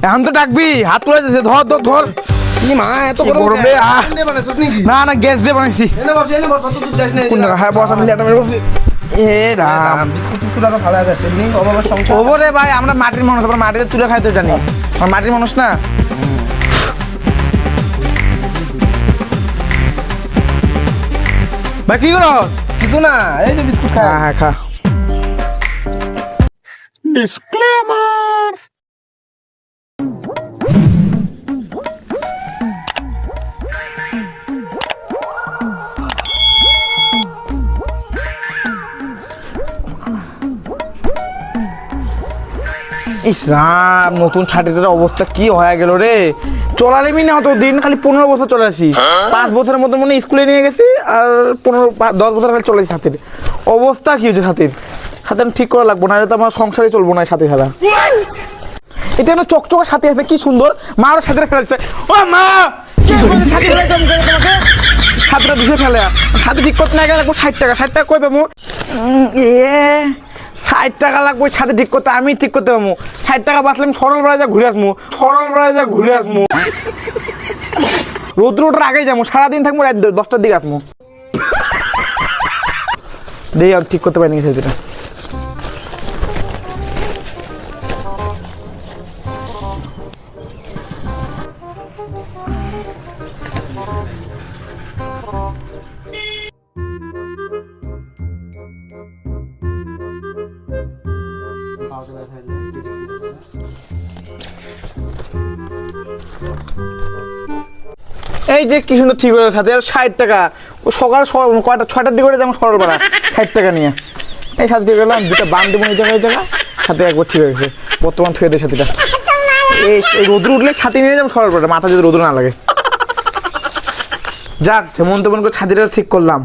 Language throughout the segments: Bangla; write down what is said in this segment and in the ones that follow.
এখন তো ডাকবি, হাত তুলে দিছে, ধর ধর ধর। কি মা এত গরম রে? না না, গ্যাস দিয়ে বানাইছি। কোন জায়গা? হ্যাঁ বস, আমি লেটা মেরে বসি। এ রাম, ওরে ভাই, আমরা মাটির মানুষ, আমরা মাটিতে তুলে খাইতে জানি, আমরা মাটির মানুষ না। ভাই কি করো? কিছু না, এই যে বিস্কুট খা। হ্যাঁ খা। ডিসক্লেমার। ইসরাম, নতুন ছাটিদের অবস্থা কি হয়ে গেল রে। চলালেমি না অত দিন, খালি 15 বছর চলে আসি। 5 বছরের মধ্যে মনে স্কুলে নিয়ে গেছি, আর 10 বছর খালি চলে আসি। ছাতির অবস্থা কি হয়েছে? ছাতির আমি ঠিক করা লাগবো না, এটা তো আমার সংসারে চলবো না। সাথে খেলা এটা না, চকচকে সাথে আছে, কি সুন্দর। মা আরো সাথে ফেলাচ্ছে। ও মা, ছাতি ফেলাইতাম তোমাকে, ছাত্রা দিছে ফেলে। সাথে ঠিক করতে না গেলে লাগবো 60 টাকা। 60 টাকা কই পাবো? 60 টাকা লাগবে ছাদে ঠিক করতে, আমি ঠিক করতে পারবো। 60 টাকা বাঁচলে আমি সরল বেড়া যা ঘুরে আসবো, সরল বেড়া যা ঘুরে আসবো। রোদ্র ওঠার আগেই যাবো, সারাদিন থাকবো, রাত 10টার দিকে আসবো। দেখি আর ঠিক করতে পারিনি সেটা। এই যে কি সুন্দর ঠিক হয়ে সাথে, আর 60 টাকা। ও সকাল কয়টা 6টার দিকে করে যেমন সরল বেড়া 60 টাকা নিয়ে। এই সাথে ঠিক গেলাম, দুটা বান দেবো এই জায়গা সাথে একবার ঠিক হয়ে গেছে। বর্তমান থুয়ে দেয় সাথীটা। এই রোদ্র উঠলে ছাতি নিয়ে যাবো সরল বেড়া, মাথা যদি রোদ্র না লাগে। যাক, যেমন তেমন করে ছাতিটা ঠিক করলাম।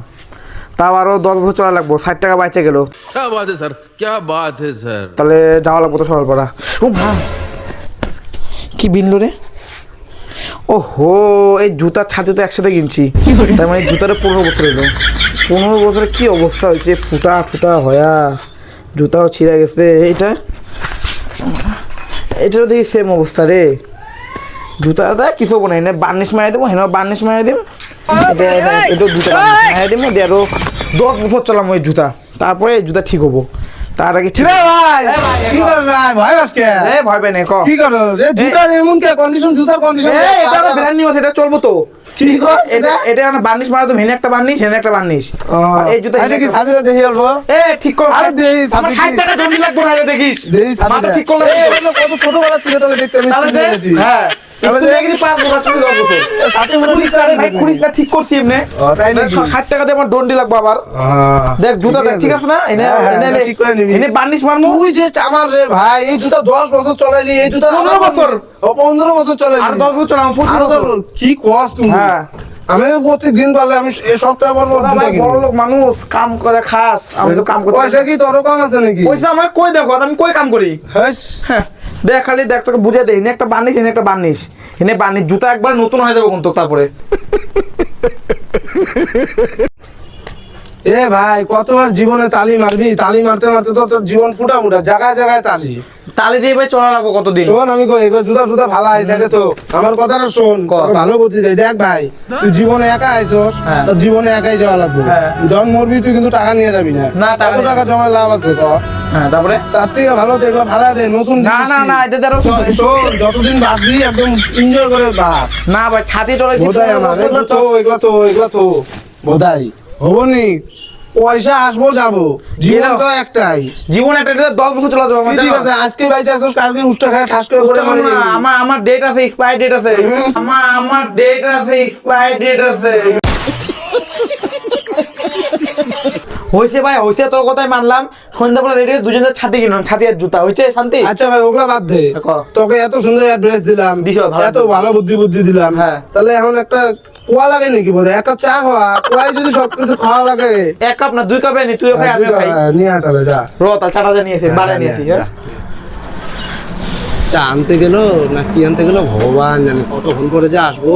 তাও আরো 10 বছর চলা লাগবো, 60 টাকা বাইচে গেল। क्या बात है सर, क्या बात है सर। তাহলে যাওয়া লাগবো তো সরল বেড়া। ও মা, কি বিনলো রে? ওহো, এই জুতার ছাতি তো একসাথে কিনছি, তার মানে জুতারে 15 বছর এলো। 15 বছরে কি অবস্থা হয়েছে, ফুটা ফুটা হয়া, জুতাও ছিঁড়ে গেছে। এটাও দেখি সেম অবস্থা রে। জুতাটা কিছু হবো না, এনে বার্নিশ মারিয়ে দেবো, হেন বার্নিশ মারিয়ে দিব। এটাও জুতা মারিয়ে দিব দিয়ে আরো 10 বছর চলাম ওই জুতা, তারপরে এই জুতা ঠিক হবো। তার আগে ঠিক ভাই কি করো ভাই? ভয় পাসকে? ভয় পাই না, ক কি করো রে? জুতার এমন কে কন্ডিশন, জুতার কন্ডিশন এটা একটা ব্র্যান্ড নিউ আছে, এটা চলবো তো। কি কর এটা এটা একটা বার্নিশ মারা তো, হেনে একটা বার্নিশ, হেনে একটা বার্নিশ। এই জুতা এটা কি সাদিরা দেখি অল্প? ঠিক কর। আরে দেই আমার 60 টাকা দন্ডি লাগবে না, দেখিস দেই মাথা সাদিরা ঠিক করলে। এই হলো কত ছোটবেলা থেকে তোকে দেখতে আমি তাহলে স্কুলে যেতে। হ্যাঁ, তাহলে দেখি 5 বছর চলে যাবো তো। সাথে মনে পুলিশ ভাই, পুলিশটা ঠিক করছি এমনি। তাই নাকি? 60 টাকা দিয়ে আমার দন্ডি লাগবে আবার। দেখ জুতা দেখ, ঠিক আছে না? এনে এনে ঠিক করে নিবি। এনে বার্নিশ মারমু। তুই যে আমার রে ভাই, এই জুতা 10 বছর চলাইলি, এই জুতা 15 বছর। ও 15 বছর চলাইলি। আর 10 বছর চলাম, 25 বছর। কি কষ্ট তুমি? হ্যাঁ, আমি প্রত্যেকদিন পারলে আমি এই সপ্তাহে পর তোরা জুতা ভাই কিনি। বড় লোক মানুষ, কাম করে খাস, আমি তো কাম করতে পয়সা কি তোর কম আছে নাকি? পয়সা আমার কই দেখো, আমি কই কাম করি? হ্যাঁ হ্যাঁ, দেখ খালি দেখ, তোকে বুঝে দেই, এনে একটা বার্নিশ, এনে একটা বার্নিশ, এনে বার্নিশ। জুতা একবার নতুন হয়ে যাবে কিন্তু তারপরে। এ ভাই, কতবার জীবনে তালি মারবি? তালি মারতে মারতে তো তোর জীবন ফুটা ফুটা, জায়গায় জায়গায় তালি। তালি দিয়ে ভাই চলা লাগবো কতদিন? শোন, আমি কই এগুলো জুতা জুতা ভালো আইছে রে, তো আমার কথাটা শোন, তোকে ভালো বুদ্ধি দেই। দেখ ভাই, তুই জীবনে একা আইছস, হ্যাঁ। তোর জীবনে একাই যাওয়া লাগবে। হ্যাঁ। যখন মরবি তুই কিন্তু টাকা নিয়ে যাবি না। না, টাকা কত টাকা জমা লাভ আছে তো? হ্যাঁ, তারপরে তার থেকে ভালো তো এগুলো ভাড়া দে, নতুন না জিনিস না কিন। না, এটা ধরো শোন, যতদিন বাঁচবি একদম এনজয় করে বাঁচ। না ভাই, ছাতি চলাইছি বোধাই আমার এগুলো তো বোধাই হবনি। পয়সা আসবো যাবো, জীবন তো একটাই। জীবন একটা 10 বছর চলা যাবে আমার, ঠিক আছে, আজকে বাইচে আসছিস, কালকে উষ্টা খায় ঠাস করে পড়ে মরে যাবি। আমার ডেট আছে, এক্সপায়ার ডেট আছে। আমার ডেট আছে, এক্সপায়ার ডেট আছে। হইছে ভাই, হইছে, তোর কথাই মানলাম। সন্ধ্যাবেলা রেডি দুজনের ছাতি কিনলাম, ছাতি আর জুতা। হইছে শান্তি? আচ্ছা ভাই, ওগুলা বাদ দে। তোকে এত সুন্দর অ্যাড্রেস দিলাম, দিছো, ভালো এত ভালো বুদ্ধি দিলাম। হ্যাঁ। তাহলে এখন একটা কোয়া লাগে নাকি? বোধ এক কাপ চা খাওয়া, কোয়ায় যদি সবকিছু খাওয়া লাগে। 1 কাপ না 2 কাপ নি, তুইও খাই আমিও খাই। নিয়ে আয় তাহলে, যা তাহলে চাটা নিয়েছি, বাড়া নিয়েছি। হ্যাঁ, চা আনতে গেল না কি আনতে গেল ভগবান জানে, কতক্ষণ করে যে আসবো।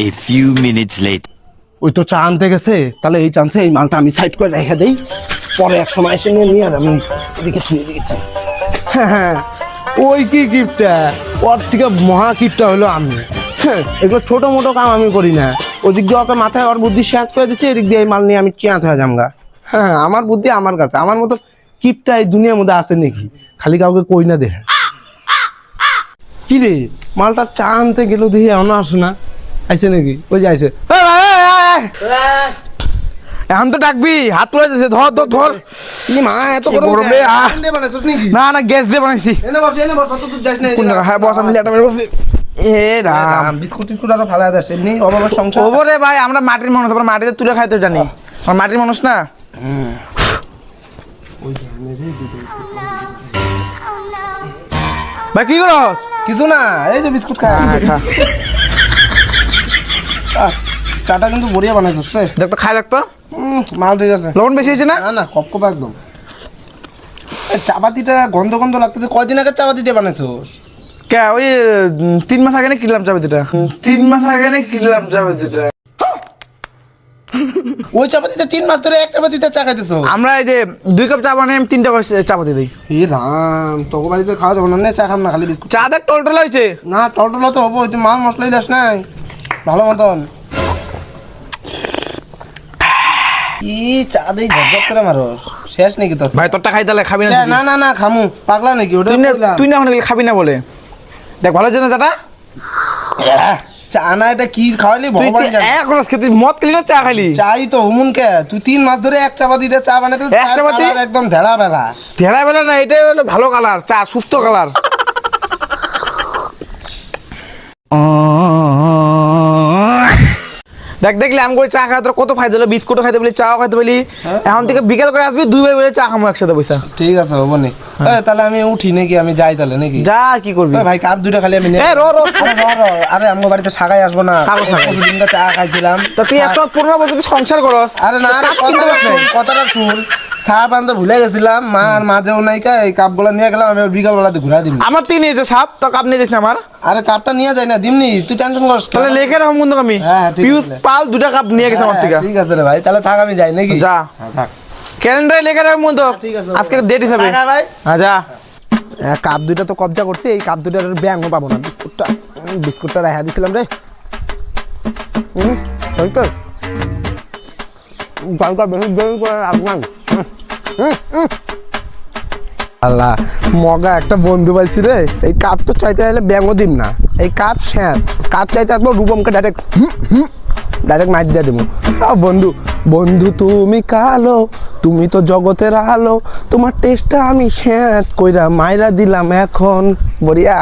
A few minutes later. ওই তো চা আনতে গেছে, তাহলে এই চান্সে এই মালটা আমি সাইড করে রেখে দেই। পরে এক সময় এসে নিয়ে আমি এদিকে থুই এদিকে থুই। হ্যাঁ, ওই কি গিফটটা, ওর থেকে মহা গিফটটা হলো আমি। হ্যাঁ, এগুলো ছোট মোটো কাম আমি করি না। ওদিক দিয়ে ওকে মাথায় ওর বুদ্ধি শেষ করে দিচ্ছে, এদিক দিয়ে এই মাল নিয়ে আমি চেঁয়াত হয়ে যামগা। হ্যাঁ, আমার বুদ্ধি আমার কাছে, আমার মতো কিপটা এই দুনিয়ার মধ্যে আছে নাকি, খালি কাউকে কই না দেখ। কি রে, মালটা চা আনতে গেল দেখি এখনো আসে না, আইছে নাকি? ওই যে আইছে। এখন তো ডাকবি, হাত তুলে যাচ্ছে, ধর ধর ধর। কি মা এত কি গরম গরম রে, আহ। দিয়ে বানাইছিস নাকি? না না, গ্যাস দিয়ে বানাইছি। এনে বস তুই যাস না। কোন জায়গা? হ্যাঁ বস, আমি লেটা বের করছি। এ রাম, বিস্কুট টিস্কুট আরো ভালো আছে এমনি অভাবের সংসার। ওরে ভাই, আমরা মাটির মানুষ, আমরা মাটিতে তুলে খাইতে জানি, আমরা মাটির মানুষ না। ভাই কি করছ? কিছু না, এই যে বিস্কুট খা। চাটা কিন্তু বড়িয়া বানাইছিস রে। দেখ তো, খাই দেখ তো, মাল ঠিক আছে। লবণ বেশি হয়েছে না? না না, কপ কপ একদম। এই চাপাতিটা গন্ধ গন্ধ লাগতেছে, কয়দিন আগে চাপাতিটা বানাইছিস? কে ওই 3 মাস আগে না কিনলাম চাপাতিটা, 3 মাস আগে না কিনলাম চাপাতিটা। ওই চাপাতিটা 3 মাস ধরে এক চাপাতিতে চা খাইতেছ? আমরা এই যে 2 কাপ চা বানাই, আমি 3টা করে চাপাতি দিই। হে রাম, তোকে বাড়িতে খাওয়া যাবো না, চা খাম না, খালি বিস্কুট। চা দেখ টলটল হয়েছে। না টলটল তো হবো, তুই মাল মশলাই দাস নাই ভালো মতন। ই চা দেই গজব করে মারস, শেষ নাকি তোর? ভাই তোরটা খাই তাহলে, খাবি না? না না না খামু, পাগলা নাকি ওটা? তুই না এখন খাবি না বলে দেখ, ভালো হচ্ছে না চাটা? চা না, এটা কি খাওয়ালি তুই ভগবান জানে। এক গ্লাস খেতে মদ খেলি না চা খালি? চাই তো হুমুন কে, তুই 3 মাস ধরে এক চাপাতিতে চা বানাতে, এক চাপাতি? একদম ঢেলা বেলা। ঢেলা বেলা না, এটা হলো ভালো কালার চা, সুস্থ কালার। দেখ দেখলি আমি করে চা খাই তোর কত ফায়দা হলো, বিস্কুটও খাইতে বলি, চাও খাইতে বলি। এখন থেকে বিকেল করে আসবি, 2 ভাই বলে চা খাবো একসাথে পয়সা। ঠিক আছে হবো নি। তাহলে আমি উঠি নাকি, আমি যাই তাহলে নাকি? যা, কি করবি? ভাই কাপ দুইটা খালি আমি এ র র, আরে আমার বাড়িতে শাখায় আসবো না, প্রতিদিন চা খাইছিলাম। তো তুই একটা 15 বছর তুই সংসার করস। আরে না, কথাটা শুন, চা পান তো ভুলে গেছিলাম, মা আর মাঝেও নাইকা, এই কাপগুলো নিয়ে গেলাম, আমি বিকাল বেলাতে ঘুরা দিম। আমার 3 নিয়েছে সাপ, তো কাপ নিয়ে যাস না আমার। আরে কাপটা নিয়ে যাই না, দিমনি, তুই টেনশন করিস না। তাহলে লেখে রাখুন কিন্তু আমি হ্যাঁ, ঠিক পিউষ আছে। পাল 2টা কাপ নিয়ে গেছে আমার থেকে। ঠিক আছে রে ভাই, তাহলে থাক, আমি যাই নাকি? যা, হ্যাঁ, থাক। ক্যালেন্ডারে লেখে রাখুন কিন্তু ঠিক আছে। আজকে ডেট হিসাবে। টাকা ভাই। হ্যাঁ যা। কাপ দুইটা তো কবজা করছি, এই কাপ দুইটার ব্যাংও পাবো না। বিস্কুটটা রেখা দিছিলাম রে। আল্লাহ, মগা একটা বন্ধু পাইছি রে। এই কাপ তো চাইতে হলে ব্যাংও দিম না, এই কাপ শ্যাপ, কাপ চাইতে আসবো রূপমকে ডাইরেক্ট মাইর দিয়ে দেবো। বন্ধু বন্ধু তুমি কালো, তুমি তো জগতের আলো, তোমার টেস্টটা আমি শ্যাত কইরা মাইরা দিলাম এখন বড়িয়া।